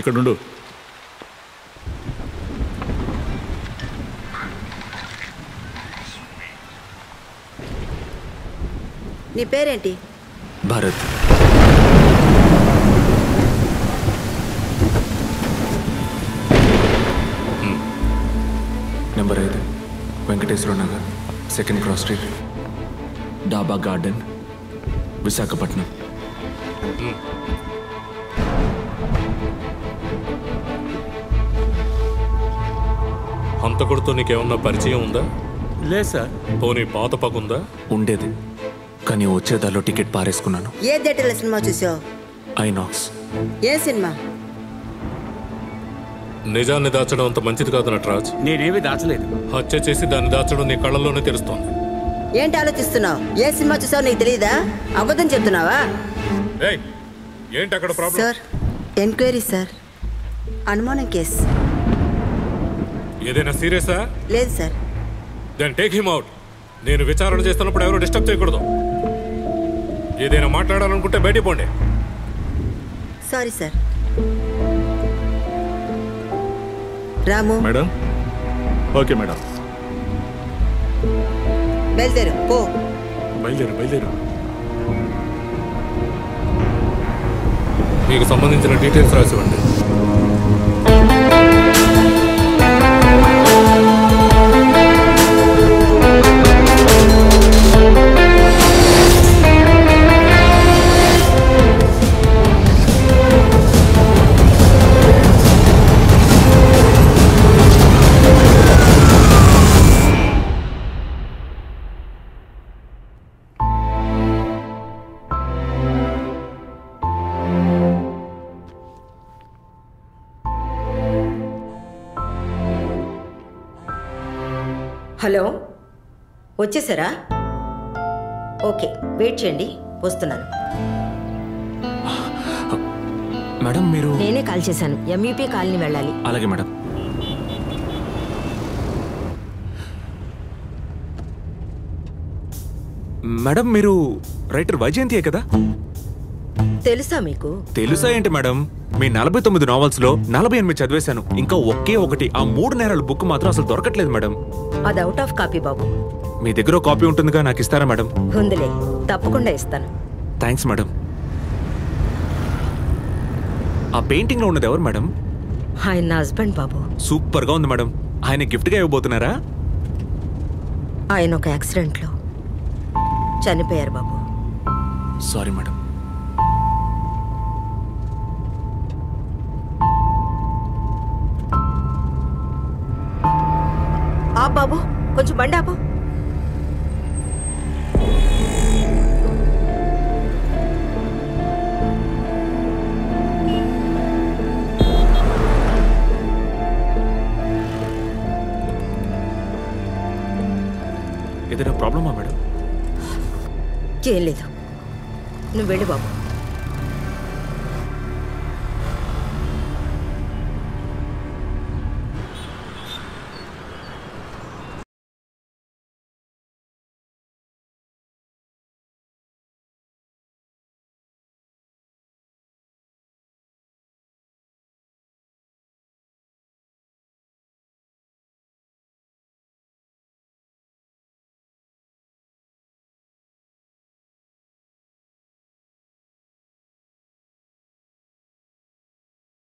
ఇక్కడుండు. నీ పేరేంటి? Bharat. Number 5 Venkateswara Nagar, second cross street, డాబా గార్డెన్, విశాఖపట్నం. హంతకుడితో నీకేమన్నా పరిచయం ఉందా? లేదు సార్. పోనీ పాత పగుందా? ఉండేది, కానీ వచ్చేదారిలో టికెట్ పారేసుకున్నాను. ఏ థియేటర్లో సినిమా చూసావు? ఐనాక్స్. ఏ సినిమా? నిజాన్ని దాచడం అంత మంచిది కాదు నటరాజ్. నేనేమి దాచలేదు. హత్య చేసి దాన్ని దాచడం నీ కళ్ళల్లోనే తెలుస్తోంది. ఏంటి ఆలోచిస్తున్నావు? ఏ సినిమా చూసావు నీకు తెలీదా? అబద్ధం చెప్తున్నావా? ఏంటి అక్కడ ప్రాబ్లం? Sir, enquiry sir. అనుమానం కేసు. ఏదైనా సీరియసా? లేదు sir. Then take him out. నేను విచారణ చేస్తున్నప్పుడు ఎవరు డిస్టర్బ్ చేయకూడదు. ఏదైనా మాట్లాడాలనుకుంటే బయటికి పోండి. Sorry sir. రాము. మేడం. Okay madam. బయలుదేరు పో. బయలుదేరు. మీకు సంబంధించిన డీటెయిల్స్ రాసివ్వండి. హలో, వచ్చేసారా? ఓకే, వెయిట్ చేయండి, వస్తున్నాను. మేడం మీరు? నేనే కాల్ చేశాను. ఎంయూపీ కాలనీ వెళ్ళాలి. అలాగే మేడం. మేడం మీరు రైటర్ వైజయంతియే కదా? తెలుసా మీకు? తెలుసా ఏంటి మేడం, మీ 49 నావెల్స్లో 48 చదివేశాను. ఇంకా ఒకే ఒకటి ఆ 3 నేరాల బుక్ మాత్రం అసలు దొరకట్లేదు మేడం. అది అవుట్ ఆఫ్ కాపీ బాబు. మీ దగ్గర కాపీ ఉంటుందిగా, నాకు ఇస్తారా మేడం? ఉందిలే, తప్పకుండా ఇస్తాను. Thanks madam. ఆ పెయింటింగ్ లో ఉన్నది ఎవరు మేడం? ఆయన నా హస్బెండ్ బాబు. సూపర్ గా ఉంది మేడం. ఆయన గిఫ్ట్ గా ఇవ్వబోతున్నారా? ఆయన ఒక యాక్సిడెంట్లో చనిపోయారు బాబు. Sorry madam. ఆ బాబు, కొంచెం బండి ఆపు. ఏదైనా ప్రాబ్లమా మేడం? ఏం లేదు, నువ్వు వెళ్ళు బాబు.